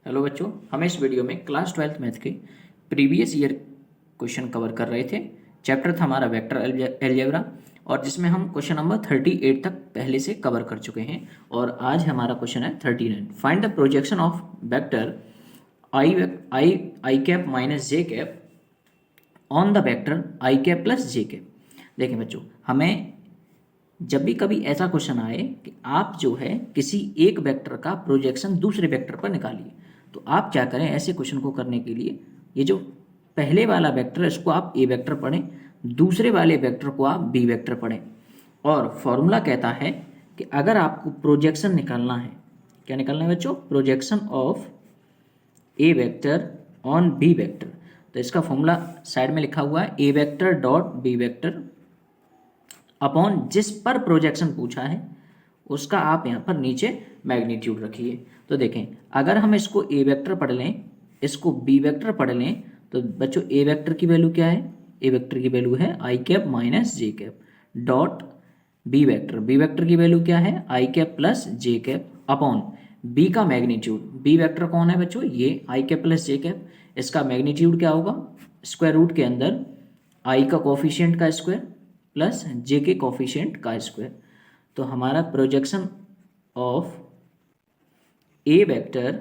Hello बच्चों, हम इस वीडियो में क्लास 12th मैथ के प्रीवियस ईयर क्वेश्चन कवर कर रहे थे। चैप्टर था हमारा वेक्टर अलजेब्रा और जिसमें हम क्वेश्चन नंबर 38 तक पहले से कवर कर चुके हैं और आज हमारा क्वेश्चन है 39। Find the projection of vector I I cap minus J cap on the vector I cap plus J cap. देखें बच्चों, हमें जब भी कभी ऐसा क्वेश्चन आए कि आप जो है किसी एक वेक्टर का प्रोजेक्शन दूसरे वेक्टर पर निकालिए, तो आप क्या करें ऐसे क्वेश्चन को करने के लिए, ये जो पहले वाला वेक्टर है इसको आप ए वेक्टर पढ़ें, दूसरे वाले वेक्टर को आप बी वेक्टर पढ़ें। और फॉर्मूला कहता है कि अगर आपको प्रोजेक्शन निकालना है, क्या निकालना है बच्चों? Projection of A vector on B vector. तो इसका फॉर्मूला साइड में लिखा हुआ है, A vector dot B vector upon जिस पर प्रोजेक्शन पूछा है उसका आप यहाँ पर नीचे मैग्नीट्यूड रखिए। तो देखें, अगर हम इसको ए वेक्टर पढ़ लें, इसको बी वेक्टर पढ़ लें, तो बच्चों ए वेक्टर की वैल्यू क्या है? ए वेक्टर की वैल्यू है आई कैप माइनस जे कैप डॉट बी वेक्टर की वैल्यू क्या है? आई कैप प्लस जे कैप अपॉन बी का मैग्नीट्यूड। बी वेक्टर कौन है बच्चों? ये आई कैप प्लस जे कैप। इसका मैग्नीट्यूड क्या होगा? स्क्वायर रूट के अंदर आई का कोफिशिएंट का स्क्वायर प्लस जे के कोफिशिएंट का स्क्वायर। तो हमारा projection of A vector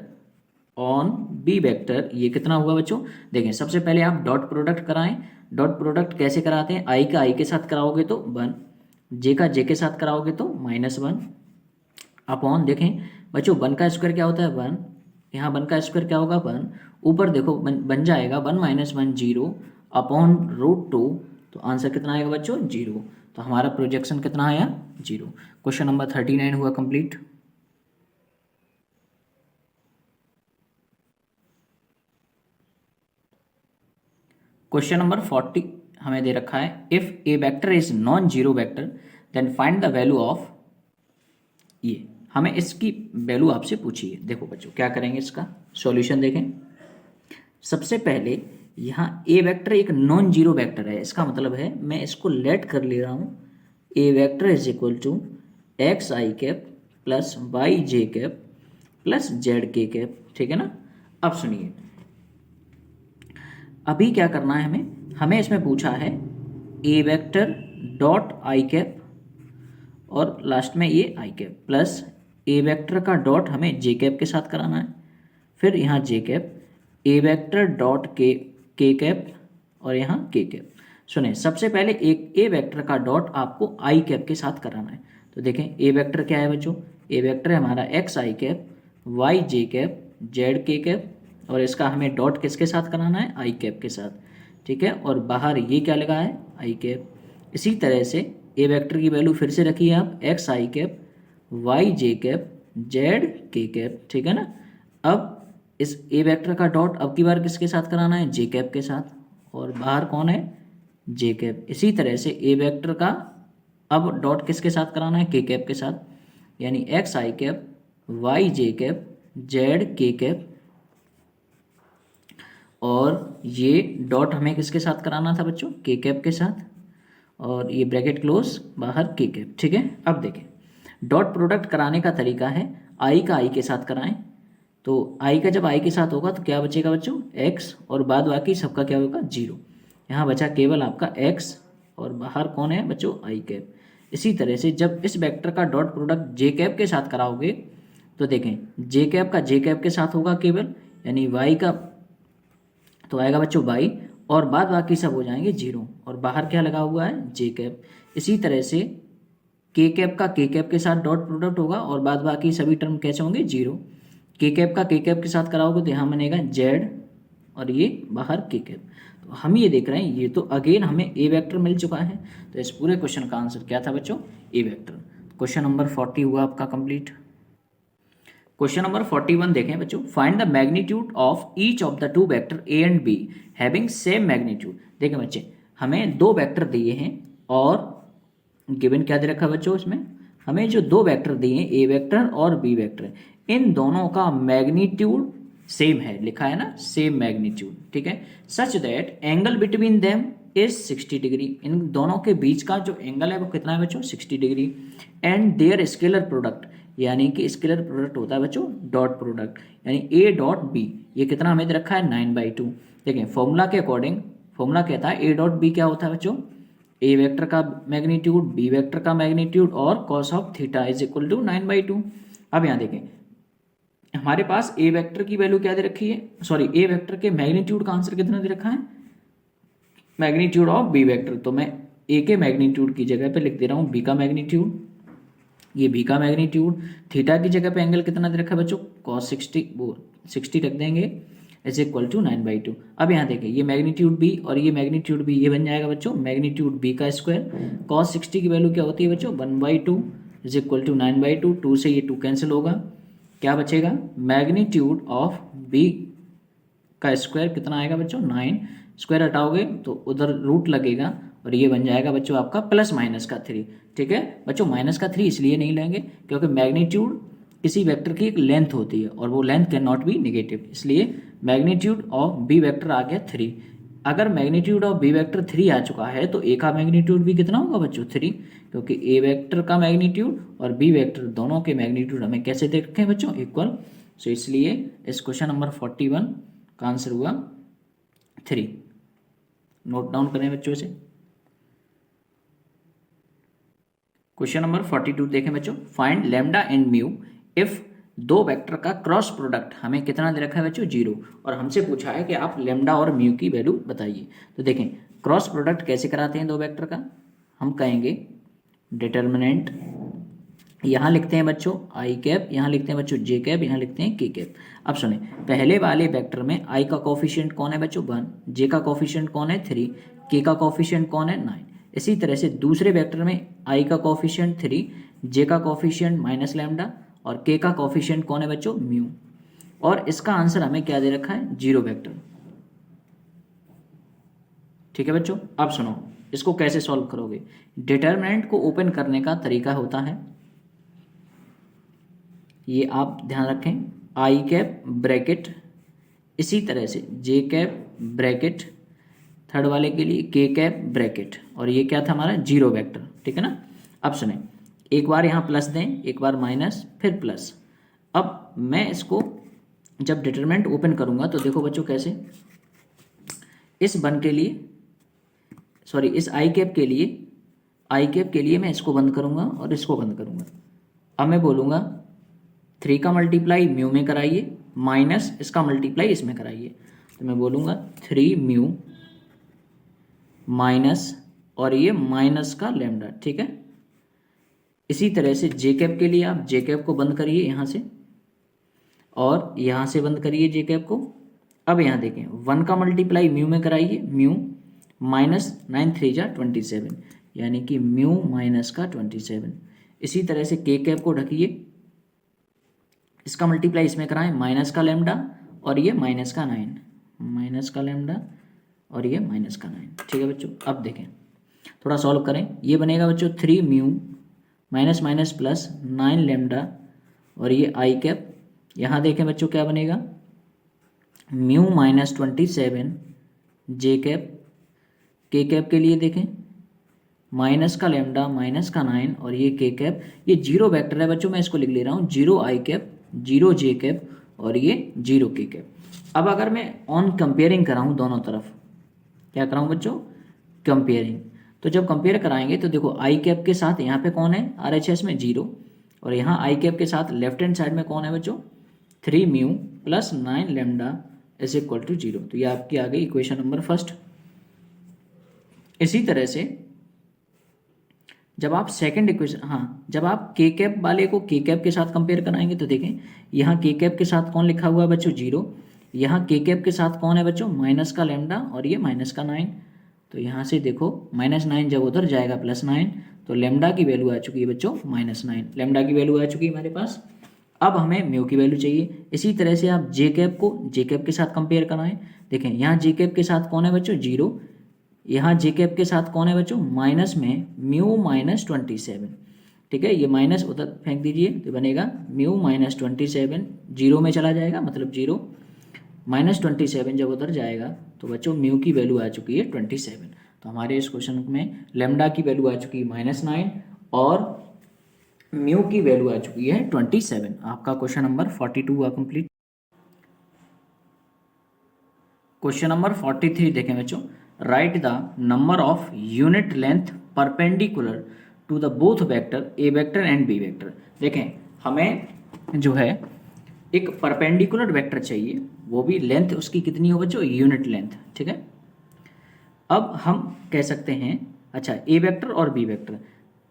on B vector ये कितना हुआ बच्चों? देखें, सबसे पहले आप डॉट प्रोडक्ट कराएं। डॉट प्रोडक्ट कैसे कराते हैं? आई का आई के साथ कराओगे तो 1, जे का जे के साथ कराओगे तो -1 अपॉन, देखें बच्चों 1 का स्क्वायर क्या होता है? 1। यहाँ 1 का स्क्वायर क्या होगा? 1। ऊपर देखो बन जाएगा 1 - 1 0 अपॉन √2। तो आंसर कितना आएगा बच्चों? 0। तो हमारा प्रोजेक्शन कितना आया? 0। क्वेश्चन नंबर 39 हुआ कंप्लीट। क्वेश्चन नंबर 40 हमें दे रखा है, if A vector is non zero vector then find the value of. ये हमें इसकी वैल्यू आपसे पूछी है। देखो बच्चों, क्या करेंगे, इसका सॉल्यूशन देखें। सबसे पहले यहाँ ए वेक्टर एक नॉन जीरो वेक्टर है, इसका मतलब है मैं इसको लेट कर ले रहा हूँ, A vector is equal to X I cap plus Y J cap plus Z K cap. ठीक है ना? अब सुनिए, अभी क्या करना है हमें इसमें पूछा है A vector dot I cap और लास्ट में ये आई कैप प्लस ए वेक्टर का डॉट हमें जे कैप के साथ कराना है, फिर यहाँ जे कैप, ए वेक्टर डॉट के कैप और यहाँ के कैप। सुने, सबसे पहले एक ए वेक्टर का डॉट आपको आई कैप के साथ कराना है। तो देखें ए वेक्टर क्या है बच्चों? ए वेक्टर है हमारा x I cap, Y J cap, Z K cap और इसका हमें डॉट किसके साथ कराना है? आई कैप के साथ। ठीक है, और बाहर ये क्या लगा है? आई कैप। इसी तरह से ए वेक्टर की वैल्यू फिर से रखिए आप, x I cap, Y J cap, Z K cap. ठीक है ना? अब इस ए वेक्टर का डॉट अब की बार किसके साथ कराना है? जे कैप के साथ, और बाहर कौन है? जे कैप। इसी तरह से ए वेक्टर का अब डॉट किसके साथ कराना है? के कैप के साथ, यानी x I cap, Y J cap, Z K cap और ये डॉट हमें किसके साथ कराना था बच्चों? के कैप के साथ, और ये ब्रैकेट क्लोज, बाहर के कैप। ठीक है, अब देखें डॉट प्रोडक्ट कराने का तरीका है, आई का आई के साथ कराएं। तो आई का जब आई के साथ होगा तो क्या बचेगा बच्चों? एक्स, और बाद बाकी सबका क्या होगा? 0। यहाँ बचा केवल आपका एक्स और बाहर कौन है बच्चों? आई कैप। इसी तरह से जब इस वेक्टर का डॉट प्रोडक्ट जे कैप के साथ कराओगे तो देखें जे कैप का जे कैप के साथ होगा केवल, यानी वाई का तो आएगा बच्चों वाई, और बाद बाकी सब हो जाएंगे 0 और बाहर क्या लगा हुआ है? जे कैप। इसी तरह से के कैप का के कैप के साथ डॉट प्रोडक्ट होगा और बाद बाकी सभी टर्म कैसे होंगे? 0। के कैप का के कैप के साथ कराओगे तो यहाँ बनेगा जेड और ये बाहर के कैप। तो हम ये देख रहे हैं, ये तो अगेन हमें ए वेक्टर मिल चुका है। तो इस पूरे क्वेश्चन का आंसर क्या था बच्चों? ए वेक्टर। क्वेश्चन नंबर 40 हुआ आपका कंप्लीट। क्वेश्चन नंबर 41 देखें बच्चों, find the magnitude of each of the two vector A and be having same magnitude. देखें बच्चे, हमें दो वेक्टर दिए हैं और गिवन क्या दे रखा है बच्चों? इसमें हमें जो दो वेक्टर दिए हैं, ए वेक्टर और बी वेक्टर, इन दोनों का मैग्नीट्यूड सेम है, लिखा है ना सेम मैग्नीट्यूड। ठीक है, such that angle between them is 60 degree. इन दोनों के बीच का जो एंगल है वो कितना है बच्चों? 60 degree. And their scalar product, यानी कि स्केलर प्रोडक्ट होता है बच्चों डॉट प्रोडक्ट, यानी ए डॉट बी, ये कितना हमें दे रखा है 9/2। देखें फॉर्मूला के अकॉर्डिंग, फॉर्मूला कहता है ए डॉट बी क्या होता है बच्चों, ए वेक्टर का मैग्नीट्यूड बी वेक्टर का मैग्नीट्यूड और cos of theta is equal to 9/2। अब यहाँ देखें हमारे पास ए वेक्टर की वैल्यू क्या दे रखी है, सॉरी ए वेक्टर के मैग्नीट्यूड का आंसर कितना दे रखा है, मैग्नीट्यूड ऑफ बी वेक्टर। तो मैं ए के मैग्नीट्यूड की जगह पे लिख दे रहा हूँ बी का मैग्नीट्यूड, ये बी का मैग्नीट्यूड, थीटा की जगह पे एंगल कितना दे रखा है बच्चों cos 60, वो 60 रख देंगे इज इक्वल टू 9/2। अब यहाँ देखें ये मैग्नीट्यूड बी और ये मैग्नीट्यूड बी, ये बन जाएगा बच्चों मैग्नीट्यूड बी का स्क्वायर, cos 60 की वैल्यू क्या होती है बच्चों 1/2 इज इक्वल टू 9/2, 2 से ये 2 कैंसिल होगा, क्या बचेगा मैग्नीट्यूड ऑफ बी का स्क्वायर कितना आएगा बच्चों 9, स्क्वायर हटाओगे तो उधर रूट लगेगा और ये बन जाएगा बच्चों आपका प्लस माइनस का 3। ठीक है बच्चों, माइनस का 3 इसलिए नहीं लेंगे क्योंकि मैग्नीट्यूड किसी वेक्टर की एक लेंथ होती है और वो length can not be negative, इसलिए मैग्नीट्यूड ऑफ बी वेक्टर आ गया 3। अगर मैग्नीट्यूड ऑफ बी वेक्टर 3 आ चुका है तो ए का मैग्नीट्यूड भी कितना होगा बच्चों 3, क्योंकि ए वेक्टर का मैग्नीट्यूड और बी वेक्टर दोनों के मैग्नीट्यूड हमें कैसे देख रखे हैं बच्चों इक्वल। सो इसलिए इस क्वेश्चन नंबर 41 का आंसर हुआ 3। नोट डाउन करें बच्चों से। क्वेश्चन नंबर 42 देखें बच्चों, find lambda and mu if दो वेक्टर का क्रॉस प्रोडक्ट हमें कितना दे रखा है बच्चों 0, और हमसे पूछा है कि आप लैम्डा और म्यू की वैल्यू बताइए। तो देखें क्रॉस प्रोडक्ट कैसे कराते हैं दो वेक्टर का, हम कहेंगे डिटर्मिनेंट यहाँ लिखते हैं बच्चों आई कैप, यहाँ लिखते हैं बच्चों जे कैप, यहाँ लिखते हैं के कैप। अब सुने पहले वाले वेक्टर में आई का कोफिशिएंट कौन है बच्चों 1, जे का कोफिशिएंट कौन है 3, के का कोफिशिएंट कौन है 9। इसी तरह से दूसरे वेक्टर में आई का कोफिशिएंट 3, जे का कोफिशिएंट माइनस लैम्डा और के का कोफिशिएंट कौन है बच्चों म्यू, और इसका आंसर हमें क्या दे रखा है 0 वेक्टर। ठीक है बच्चों, अब सुनो इसको कैसे सॉल्व करोगे। डिटर्मिनेंट को ओपन करने का तरीका होता है, ये आप ध्यान रखें, आई कैप ब्रैकेट, इसी तरह से जे कैप ब्रैकेट, थर्ड वाले के लिए के कैप ब्रैकेट, और ये क्या था हमारा 0 वेक्टर। ठीक है ना। अब सुने एक बार यहाँ प्लस दें, एक बार माइनस, फिर प्लस। अब मैं इसको जब डिटरमिनेंट ओपन करूंगा तो देखो बच्चों कैसे, इस वन के लिए सॉरी इस आई कैप के लिए मैं इसको बंद करूंगा और इसको बंद करूंगा। अब मैं बोलूंगा 3 का मल्टीप्लाई म्यू में कराइए माइनस इसका मल्टीप्लाई इसमें कराइए, तो मैं बोलूंगा 3 म्यू माइनस और ये माइनस का लैम्डा। ठीक है, इसी तरह से जे कैप के लिए आप जे कैप को बंद करिए यहाँ से और यहाँ से बंद करिए जे कैप को। अब यहाँ देखें 1 का मल्टीप्लाई म्यू में कराइए, म्यू माइनस 9 3 जा 27, यानी कि म्यू माइनस का 27। इसी तरह से के कैप को ढकिए, इसका मल्टीप्लाई इसमें कराएं माइनस का लैम्डा और ये माइनस का 9, माइनस का लैम्डा और ये माइनस का 9। ठीक है बच्चों, अब देखें थोड़ा सॉल्व करें, ये बनेगा बच्चों 3 mu minus minus plus 9 lambda और ये आई कैप। यहाँ देखें बच्चों क्या बनेगा म्यू माइनस 27 जे कैप, के कैप के लिए देखें माइनस का लैम्डा माइनस का 9 और ये के कैप। ये 0 वेक्टर है बच्चों, मैं इसको लिख ले रहा हूँ 0 आई कैप 0 जे कैप और ये 0 के कैप। अब अगर मैं ऑन कंपेयरिंग कराऊँ दोनों तरफ, क्या कराऊँ बच्चों कंपेयरिंग, तो जब कंपेयर कराएंगे तो देखो आई कैप के साथ यहाँ पे कौन है RHS में 0 और यहाँ आई कैप के साथ लेफ्ट हैंड साइड में कौन है बच्चों 3 mu plus 9 lambda is equal to 0। तो ये आपकी आ गई इक्वेशन नंबर फर्स्ट। इसी तरह से जब आप सेकंड इक्वेशन, हाँ जब आप के कैप वाले को के कैप के साथ कंपेयर कराएंगे तो देखें यहाँ के कैप के साथ कौन लिखा हुआ है बच्चों 0, यहाँ के कैप के साथ कौन है बच्चों माइनस का लैम्डा और ये माइनस का 9। तो यहाँ से देखो -9 जब उधर जाएगा +9, तो लैम्डा की वैल्यू आ चुकी है बच्चों -9, लैम्डा की वैल्यू आ चुकी है हमारे पास। अब हमें म्यू की वैल्यू चाहिए। इसी तरह से आप जे कैप को जे कैप के साथ कंपेयर कराएं, देखें यहाँ जे कैप के साथ कौन है बच्चों 0, यहाँ जे कैप के साथ कौन है बच्चों माइनस में म्यू माइनस 27। ठीक है, ये माइनस उधर फेंक दीजिए तो बनेगा म्यू माइनस 27, 0 में चला जाएगा मतलब 0, -27 जब उधर जाएगा तो बच्चों म्यू की वैल्यू आ चुकी है 27। तो हमारे इस क्वेश्चन में लैम्डा की वैल्यू आ चुकी है -9 और म्यू की वैल्यू आ चुकी है 27। आपका क्वेश्चन नंबर 42 हुआ कंप्लीट। क्वेश्चन नंबर 43 देखें बच्चों, write the number of unit length perpendicular to the both vector a vector and b vector. देखें हमें जो है एक परपेंडिकुलर वेक्टर चाहिए, वो भी लेंथ उसकी कितनी हो बच्चों, यूनिट लेंथ, ठीक है। अब हम कह सकते हैं, अच्छा ए वेक्टर और बी वेक्टर।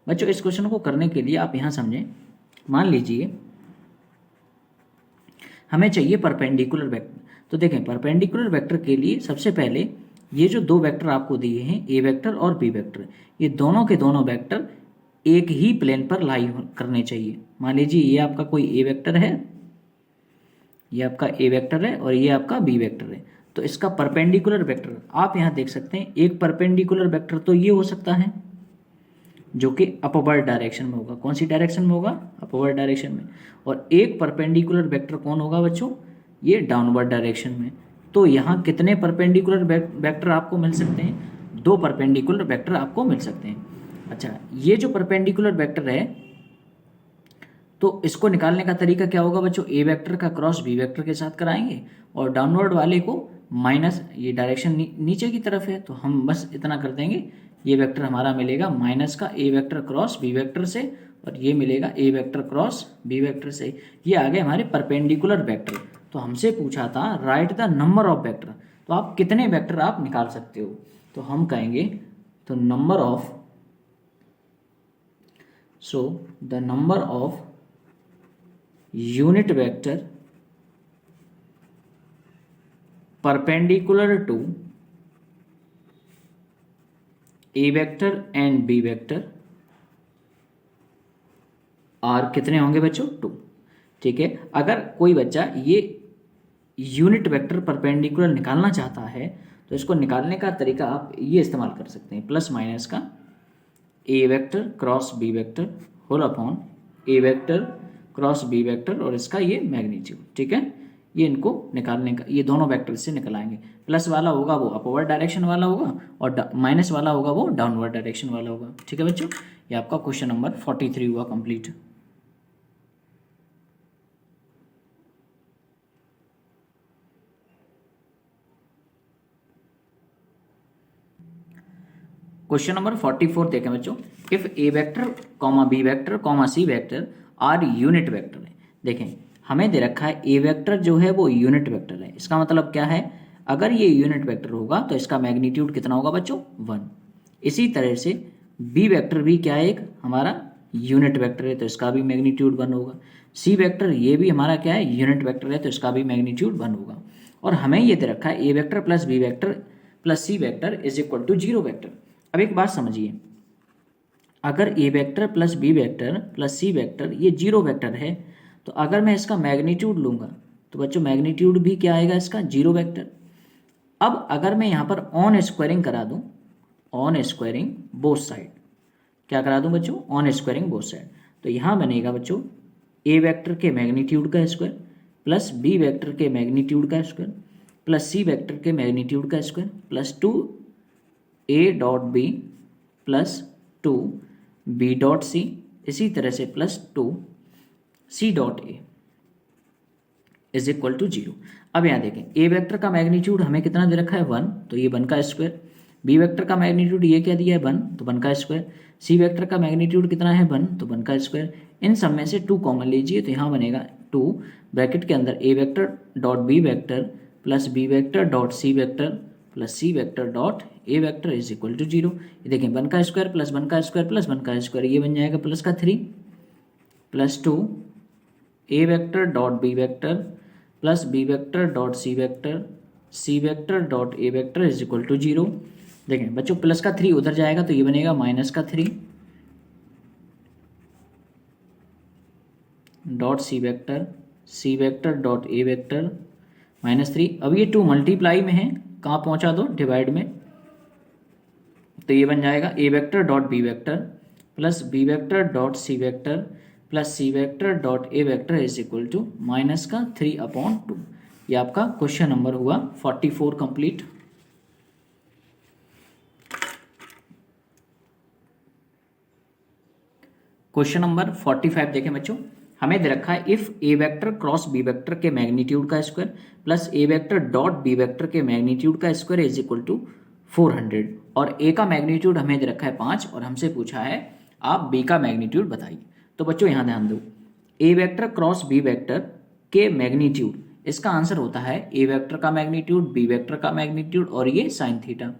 बच्चों इस क्वेश्चन को करने के लिए आप यहाँ समझें, मान लीजिए हमें चाहिए परपेंडिकुलर वेक्टर। तो देखें परपेंडिकुलर वेक्टर के लिए सबसे पहले ये जो दो वेक्टर आपको दिए हैं ए वेक्टर और बी वेक्टर, ये दोनों के दोनों वेक्टर एक ही प्लेन पर लाई करने चाहिए। मान लीजिए ये आपका कोई ए वेक्टर है, ये आपका ए वेक्टर है और ये आपका बी वेक्टर है। तो इसका परपेंडिकुलर वेक्टर आप यहाँ देख सकते हैं, एक परपेंडिकुलर वेक्टर तो ये हो सकता है जो कि अपवर्ड डायरेक्शन में होगा। कौन सी डायरेक्शन में होगा, अपवर्ड डायरेक्शन में। और एक परपेंडिकुलर वेक्टर कौन होगा बच्चों, ये डाउनवर्ड डायरेक्शन में। तो यहाँ कितने परपेंडिकुलर वेक्टर आपको मिल सकते हैं, दो परपेंडिकुलर वेक्टर आपको मिल सकते हैं। अच्छा ये जो परपेंडिकुलर वेक्टर है, तो इसको निकालने का तरीका क्या होगा बच्चों, ए वेक्टर का क्रॉस बी वेक्टर के साथ कराएंगे और डाउनवर्ड वाले को माइनस, ये डायरेक्शन नीचे की तरफ है तो हम बस इतना कर देंगे, ये वेक्टर हमारा मिलेगा माइनस का A vector cross B vector से, और ये मिलेगा ए वेक्टर क्रॉस बी वेक्टर से। ये आ गए हमारे परपेंडिकुलर वेक्टर। तो हमसे पूछा था right the number of vector, तो आप कितने वेक्टर आप निकाल सकते हो। तो हम कहेंगे तो number of, so the number of unit vector perpendicular to a vector and b vector are कितने होंगे बच्चों, 2। ठीक है, अगर कोई बच्चा ये यूनिट वेक्टर परपेंडिकुलर निकालना चाहता है तो इसको निकालने का तरीका आप ये इस्तेमाल कर सकते हैं, प्लस माइनस का A vector cross B vector whole upon A vector cross B vector और इसका ये मैग्नीट्यूड। ठीक है, ये इनको निकालने का, ये दोनों वेक्टर से निकल आएंगे। प्लस वाला होगा वो अपवर्ड डायरेक्शन वाला होगा और माइनस वाला होगा वो डाउनवर्ड डायरेक्शन वाला होगा। ठीक है बच्चों, ये आपका क्वेश्चन नंबर 43 हुआ कंप्लीट। क्वेश्चन नंबर 44 देखें बच्चों, if A vector comma b vector comma c vector are unit vector है। देखें हमें दे रखा है ए वेक्टर जो है वो यूनिट वेक्टर है, इसका मतलब क्या है, अगर ये यूनिट वेक्टर होगा तो इसका मैग्नीट्यूड कितना होगा बच्चों, 1। इसी तरह से बी वेक्टर भी क्या है, एक हमारा यूनिट वेक्टर है तो इसका भी मैग्नीट्यूड 1 होगा। सी वेक्टर ये भी हमारा क्या है, यूनिट वेक्टर है तो इसका भी मैग्नीट्यूड 1 होगा। और हमें ये दे रखा है A vector plus B vector plus C vector is equal to 0 vector. अब एक बात समझिए, अगर A vector plus B vector plus C vector ये 0 वेक्टर है, तो अगर मैं इसका मैग्नीट्यूड लूंगा तो बच्चों मैग्नीट्यूड भी क्या आएगा इसका, 0 वेक्टर। अब अगर मैं यहाँ पर ऑन स्क्वायरिंग करा दूं, ऑन स्क्वायरिंग बोथ साइड, क्या करा दूं बच्चों, ऑन स्क्वायरिंग बोथ साइड, तो यहाँ बनेगा बच्चों ए वेक्टर के मैग्नीट्यूड का स्क्वायर प्लस बी वेक्टर के मैग्नीट्यूड का स्क्वायर प्लस सी वेक्टर के मैग्नीट्यूड का square plus 2 A dot B plus 2 B dot C, इसी तरह से plus 2 C dot A is equal to 0। अब यहाँ देखें ए वेक्टर का मैग्नीट्यूड हमें कितना दे रखा है, 1, तो ये 1 का स्क्वायर। बी वेक्टर का मैग्नीट्यूड ये क्या दिया है, 1, तो 1 का स्क्वायर। सी वेक्टर का मैग्नीट्यूड कितना है, 1, तो 1 का स्क्वायर। इन सब में से 2 कॉमन लीजिए तो यहाँ बनेगा 2 ब्रैकेट के अंदर A vector dot B vector plus B vector dot C vector plus C vector dot A vector is equal to 0। ये देखें 1 का स्क्वायर प्लस 1 का स्क्वायर प्लस 1 का स्क्वायर, ये बन जाएगा प्लस का 3 plus 2 A vector dot B vector plus B vector dot C vector dot A vector is equal to 0। देखें बच्चों प्लस का 3 उधर जाएगा तो ये बनेगा माइनस का 3 dot C vector dot A vector minus 3। अब ये 2 मल्टीप्लाई में है, कहाँ पहुंचा दो, डिवाइड में, तो ये बन जाएगा A vector dot B vector plus B vector dot C vector plus C vector dot A vector is equal to minus का 3/2। ये आपका क्वेश्चन नंबर हुआ 44 कंप्लीट। क्वेश्चन नंबर 45 देखें बच्चों, हमें दे रखा है if A vector cross B vector के मैग्नीट्यूड का square plus A vector dot B vector के मैग्नीट्यूड का स्क्वायर इज इक्वल टू 400, और ए का मैग्नीट्यूड हमें दे रखा है 5 और हमसे पूछा है आप बी का मैग्नीट्यूड बताइए। तो बच्चों यहाँ ध्यान दो, ए वेक्टर क्रॉस बी वेक्टर के मैग्नीट्यूड, इसका आंसर होता है ए वेक्टर का मैग्नीट्यूड, बी वेक्टर का मैग्नीट्यूड और ये साइन थीटा।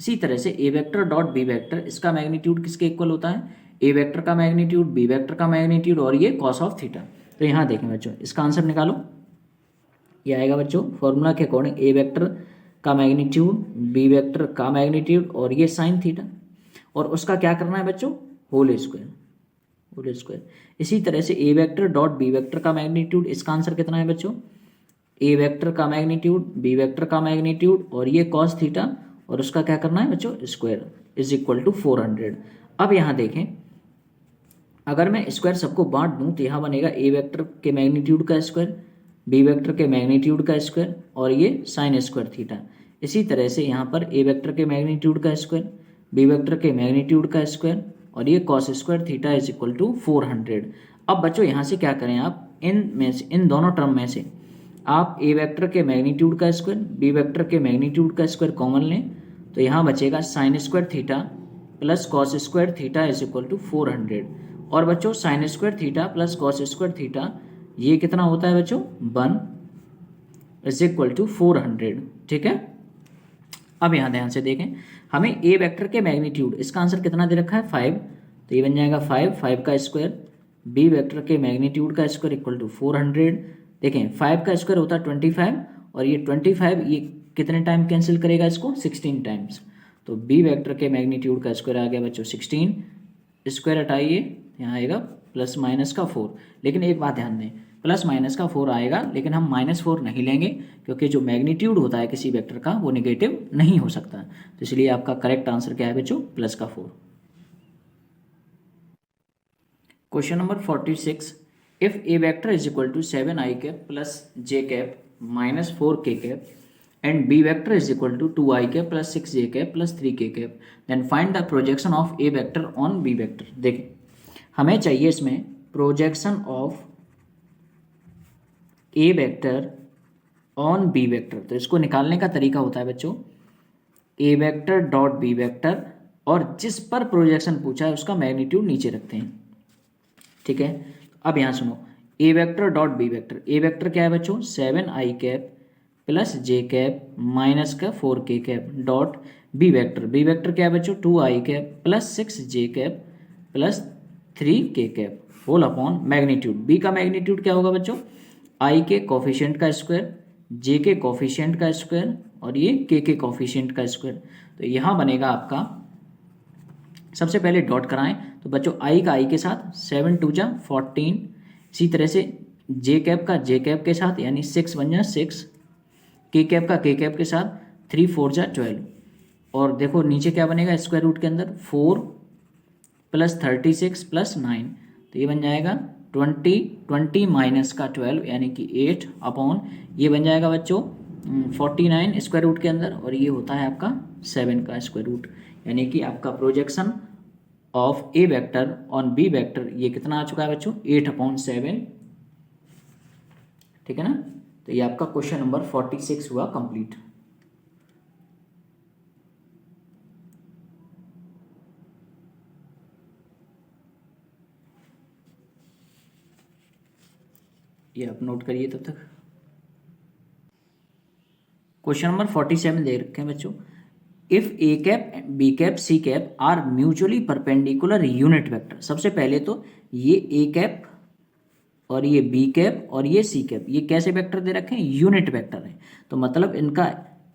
इसी तरह से ए वेक्टर डॉट बी वेक्टर, इसका मैग्नीट्यूड किसके इक्वल होता है, ए वेक्टर का मैग्नीट्यूड, बी वेक्टर का मैग्नीट्यूड और ये कॉस ऑफ थीटा। तो यहाँ देखें बच्चों, इसका आंसर निकालो, ये आएगा बच्चों फॉर्मूला के अकॉर्डिंग ए वेक्टर का मैग्नीट्यूड, बी वेक्टर का मैग्नीट्यूड और ये साइन थीटा, और उसका क्या करना है बच्चों, होल स्क्वायर, होल स्क्वायर। इसी तरह से ए वेक्टर डॉट बी वेक्टर का मैग्नीट्यूड, इसका आंसर कितना है बच्चों, ए वेक्टर का मैग्नीट्यूड, बी वेक्टर का मैग्नीट्यूड और ये कॉस थीटा, और उसका क्या करना है बच्चों, स्क्वायर इज इक्वल टू 400। अब यहाँ देखें, अगर मैं स्क्वायर सबको बांट दूं तो यहाँ बनेगा ए वेक्टर के मैग्नीट्यूड का स्क्वायर, बी वेक्टर के मैग्नीट्यूड का स्क्वायर और ये साइन स्क्वायर थीटा। इसी तरह से यहाँ पर ए वेक्टर के मैग्नीट्यूड का स्क्वायर, बी वेक्टर के मैग्नीट्यूड का स्क्वायर और ये cos square theta is equal to 400। अब बच्चों यहाँ से क्या करें आप, इन दोनों टर्म में से आप ए वेक्टर के मैग्नीट्यूड का स्क्वायर, बी वेक्टर के मैग्नीट्यूड का स्क्वायर कॉमन लें, तो यहाँ बचेगा sine square theta plus cos square theta is equal to 400। और बच्चों sine square theta plus cos square theta ये कितना होता है बच्चों, 1 इज इक्वल टू 400। ठीक है, अब यहाँ ध्यान से देखें, हमें ए वेक्टर के मैग्नीट्यूड, इसका आंसर कितना दे रखा है 5, तो ये बन जाएगा 5 का स्क्वायर, बी वेक्टर के मैग्नीट्यूड का स्क्वायर इक्वल टू 400। देखें 5 का स्क्वायर होता है 25 और ये 25 ये कितने टाइम कैंसिल करेगा इसको, 16 टाइम्स। तो बी वेक्टर के मैग्नीट्यूड का स्क्वायर आ गया बच्चों 16, स्क्वायर हटाइए, यहाँ आएगा प्लस माइनस का 4। लेकिन एक बात ध्यान दें, प्लस माइनस का 4 आएगा लेकिन हम -4 नहीं लेंगे, क्योंकि जो मैग्नीट्यूड होता है किसी वेक्टर का वो नेगेटिव नहीं हो सकता। तो इसलिए आपका करेक्ट आंसर क्या है बच्चों, प्लस का 4। Question number 46, if A vector is equal to 7i cap plus j cap minus 4k cap and b vector is equal to 2i cap plus 6j cap plus 3k cap, then find the projection of A vector on b vector. देखें हमें चाहिए इसमें projection of A vector on B vector. तो इसको निकालने का तरीका होता है बच्चों, ए वेक्टर डॉट बी वेक्टर, और जिस पर प्रोजेक्शन पूछा है उसका मैग्नीट्यूड नीचे रखते हैं। ठीक है, अब यहाँ सुनो, ए vector dot B vector, a vector क्या है बच्चों 7i cap plus j cap minus का 4k cap dot B vector क्या है बच्चों 2i cap plus 6j cap plus 3k cap whole upon magnitude. B का मैग्नीट्यूड क्या होगा बच्चों, i के कोफिशिएंट का स्क्वायर, j के कोफिशिएंट का स्क्वायर और ये k के कोफिशिएंट का स्क्वायर। तो यहाँ बनेगा आपका, सबसे पहले डॉट कराएं तो बच्चों i का i के साथ 7 2 जा 14, इसी तरह से j कैप का j कैप के साथ यानी 6 1 जा 6, k कैप का k कैप के साथ 3 4 जा 12, और देखो नीचे क्या बनेगा स्क्वायर रूट के अंदर 4 प्लस 36 प्लस 9, तो ये बन जाएगा 20 माइनस का 12 यानी कि 8 अपॉन ये बन जाएगा बच्चों 49 स्क्वायर रूट के अंदर, और ये होता है आपका 7 का स्क्वायर रूट, यानी कि आपका projection of A vector on B vector ये कितना आ चुका है बच्चों 8/7। ठीक है ना, तो ये आपका क्वेश्चन नंबर 46 हुआ कंप्लीट। ये आप नोट करिए तब तक। क्वेश्चन नंबर 47 दे रखे हैं बच्चों, if A cap B cap C cap are mutually perpendicular unit vector. सबसे पहले तो ये ए कैप और ये बी कैप और ये सी कैप ये कैसे वेक्टर दे रखे हैं, यूनिट वेक्टर है। तो मतलब इनका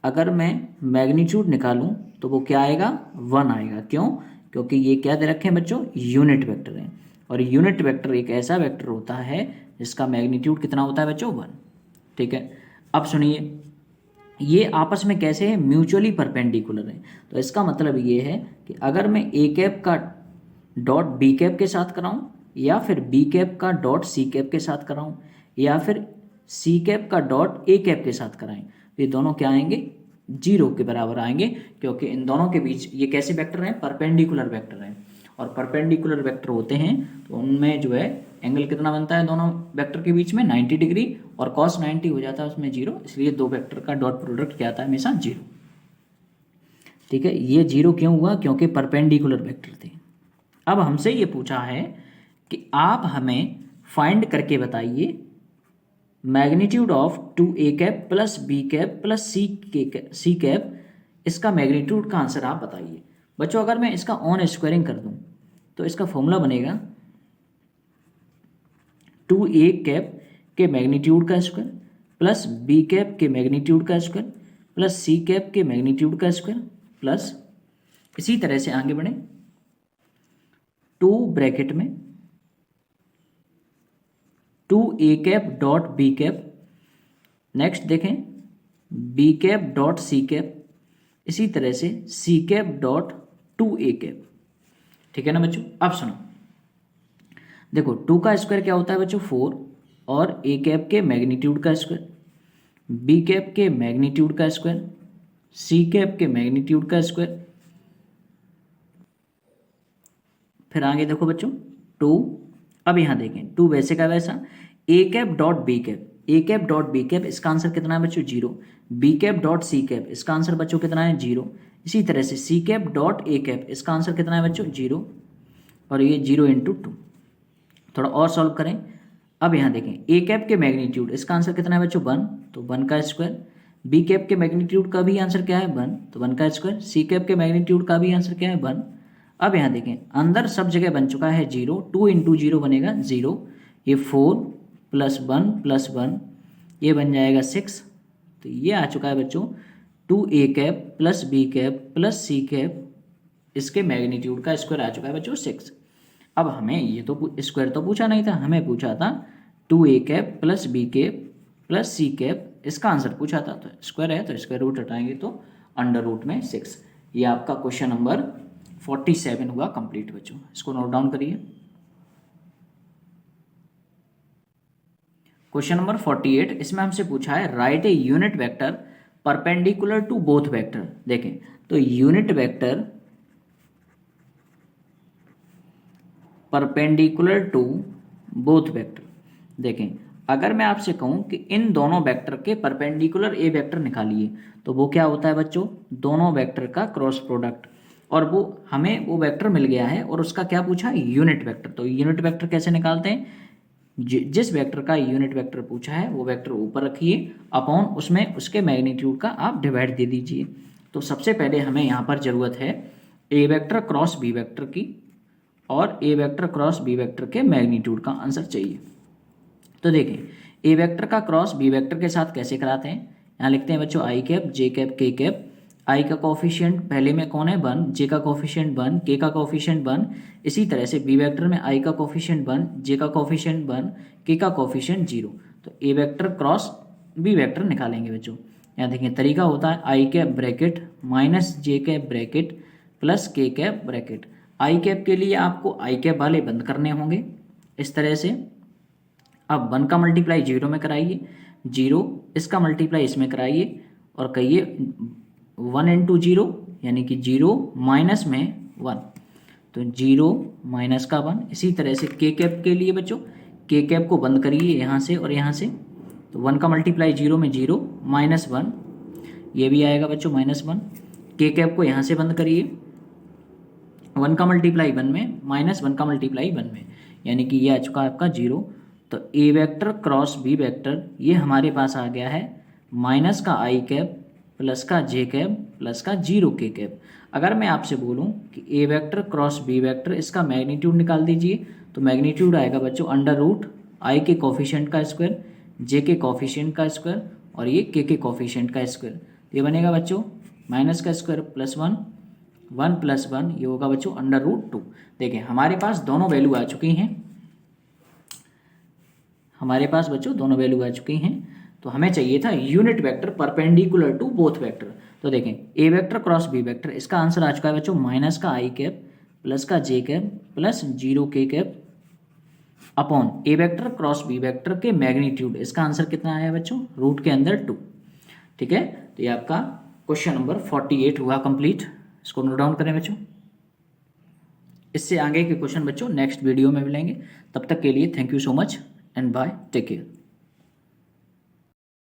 अगर मैं मैग्नीट्यूड निकालूं तो वो क्या आएगा 1 आएगा। क्यों, क्योंकि ये क्या दे रखे हैं बच्चों यूनिट वेक्टर है, और यूनिट वेक्टर एक ऐसा वेक्टर होता है जिसका मैग्नीट्यूड कितना होता है बच्चों 1। ठीक है, अब सुनिए ये आपस में कैसे है, म्यूचुअली परपेंडिकुलर है। तो इसका मतलब ये है कि अगर मैं ए कैप का डॉट बी कैप के साथ कराऊं या फिर बी कैप का डॉट सी कैप के साथ कराऊं या फिर सी कैप का डॉट ए कैप के साथ कराएं, तो ये दोनों क्या आएंगे 0 के बराबर आएंगे, क्योंकि इन दोनों के बीच ये कैसे वेक्टर हैं परपेंडिकुलर वेक्टर हैं। और परपेंडिकुलर वेक्टर होते हैं तो उनमें जो है एंगल कितना बनता है दोनों वेक्टर के बीच में 90 डिग्री, और cos 90 हो जाता है उसमें 0, इसलिए दो वेक्टर का डॉट प्रोडक्ट क्या आता है हमेशा 0। ठीक है, ये 0 क्यों हुआ? क्योंकि परपेंडिकुलर वेक्टर थे। अब हमसे ये पूछा है कि आप हमें फाइंड करके बताइए magnitude of 2a cap plus b cap plus c cap, इसका मैग्नीट्यूड का आंसर आप बताइए। बच्चों अगर मैं इसका ऑन स्क्वायरिंग कर दूं तो इसका फॉर्मूला बनेगा 2a कैप के मैग्नीट्यूड का स्क्वायर प्लस b कैप के मैग्नीट्यूड का स्क्वायर प्लस c कैप के मैग्नीट्यूड का स्क्वायर प्लस, इसी तरह से आगे बढ़े 2 ब्रैकेट में 2a cap dot b cap, next देखें b cap dot c cap, इसी तरह से c cap dot 2a cap. ठीक है ना बच्चों? अब सुनो, देखो 2 का स्क्वायर क्या होता है बच्चों 4, और a कैप के मैग्नीट्यूड का स्क्वायर, b कैप के मैग्नीट्यूड का स्क्वायर, c कैप के मैग्नीट्यूड का स्क्वायर, फिर आगे देखो बच्चों 2, अब यहां देखें 2 वैसे का वैसा, a cap dot b cap, a cap dot b cap, इसका आंसर कितना है बच्चों 0, b cap dot c cap, इसका आंसर बच्चों कितना है 0, इसी तरह से c cap dot a cap, इसका आंसर कितना है बच्चों 0, और ये 0 इंटू 2। थोड़ा और सॉल्व करें, अब यहाँ देखें a कैप के मैग्नीट्यूड, इसका आंसर कितना है बच्चों 1, तो 1 का स्क्वायर, b कैप के मैग्नीट्यूड का भी आंसर क्या है 1, तो 1 का स्क्वायर, c कैप के मैग्नीट्यूड का भी आंसर क्या है 1। अब यहाँ देखें अंदर सब जगह बन चुका है 0, 2 इंटू 0 बनेगा 0, ये 4 प्लस 1 ये बन जाएगा 6, तो ये आ चुका है बच्चों 2a cap plus b cap plus c cap, इसके मैग्नीट्यूड का स्क्वायर आ चुका है बच्चों 6। अब हमें ये तो स्क्वायर तो पूछा नहीं था, हमें पूछा था 2a cap plus b cap plus c cap, इसका आंसर पूछा था, तो स्क्वायर है तो स्क्वायर रूट हटाएंगे तो अंडर रूट में 6। ये आपका क्वेश्चन नंबर 47 हुआ कंप्लीट बच्चों, इसको नोट डाउन करिए। क्वेश्चन नंबर 48, इसमें हमसे पूछा है write a unit vector perpendicular to both vector. देखें तो unit vector perpendicular to both vector, देखें अगर मैं आपसे कहूं कि इन दोनों वेक्टर के परपेंडिकुलर ए वेक्टर निकालिए तो वो क्या होता है बच्चों, दोनों वेक्टर का क्रॉस प्रोडक्ट, और वो हमें वो वेक्टर मिल गया है और उसका क्या पूछा है यूनिट वेक्टर। तो यूनिट वेक्टर कैसे निकालते हैं, जिस वेक्टर का यूनिट वेक्टर पूछा है वो वेक्टर ऊपर रखिए, अपॉन उसमें उसके मैग्नीट्यूड का आप डिवाइड दे दीजिए। तो सबसे पहले हमें यहाँ पर जरूरत है A vector cross B vector की, और ए वेक्टर क्रॉस बी वेक्टर के मैग्नीट्यूड का आंसर चाहिए। तो देखें ए वेक्टर का क्रॉस बी वेक्टर के साथ कैसे कराते हैं, यहाँ लिखते हैं बच्चों आई कैप जे कैप के कैप, आई का कोफिशिएंट पहले में कौन है 1, जे का कोफिशिएंट 1, के का कोफिशिएंट 1, इसी तरह से बी वेक्टर में आई का कोफिशिएंट 1, जे का कोफिशिएंट 1, के का कोफिशिएंट 0। तो ए वेक्टर क्रॉस बी वेक्टर निकालेंगे बच्चों। यहाँ देखिए तरीका होता है आई कैप ब्रैकेट माइनस जे कैप ब्रैकेट प्लस के कैप ब्रैकेट। आई कैप के लिए आपको आई कैप वाले बंद करने होंगे इस तरह से। अब 1 का मल्टीप्लाई 0 में कराइए, 0 इसका मल्टीप्लाई इसमें कराइए, और कहिए 1 इंटू 0 यानी कि 0 माइनस में 1, तो 0 माइनस का 1। इसी तरह से के कैप के लिए बच्चों के कैप को बंद करिए यहाँ से और यहाँ से, तो 1 का मल्टीप्लाई 0 में 0 माइनस 1, ये भी आएगा बच्चों माइनस 1। के कैप को यहाँ से बंद करिए, 1 का मल्टीप्लाई 1 में माइनस 1 का मल्टीप्लाई 1 में, यानी कि ये आ चुका है आपका 0। तो ए वेक्टर क्रॉस बी वेक्टर ये हमारे पास आ गया है माइनस का आई कैप प्लस का जे कैप प्लस का 0 के कैप। अगर मैं आपसे बोलूं कि ए वेक्टर क्रॉस बी वेक्टर इसका मैग्नीट्यूड निकाल दीजिए, तो मैग्नीट्यूड आएगा बच्चों अंडर रूट आई के कोफिशिएंट का स्क्वायर, जे के कोफिशिएंट का स्क्वायर, और ये के कोफिशिएंट का स्क्वायर। ये बनेगा बच्चों माइनस का स्क्वायर प्लस 1, 1 प्लस 1, ये होगा बच्चों अंडर रूट 2। देखें हमारे पास दोनों वैल्यू आ चुकी हैं, हमारे पास बच्चों दोनों वैल्यू आ चुकी हैं। तो हमें चाहिए था unit vector perpendicular to both vector. तो देखें A vector cross B vector, इसका आंसर आ चुका है बच्चों माइनस का आई कैप प्लस का जे कैप प्लस 0 के cap upon A vector cross B vector के मैग्नीट्यूड। इसका आंसर कितना आया बच्चों, रूट के अंदर 2। ठीक है, तो ये आपका क्वेश्चन नंबर 48 हुआ कंप्लीट। इसको नोट डाउन करें बच्चों। इससे आगे के क्वेश्चन बच्चों नेक्स्ट वीडियो में मिलेंगे। तब तक के लिए thank you so much and bye, take care.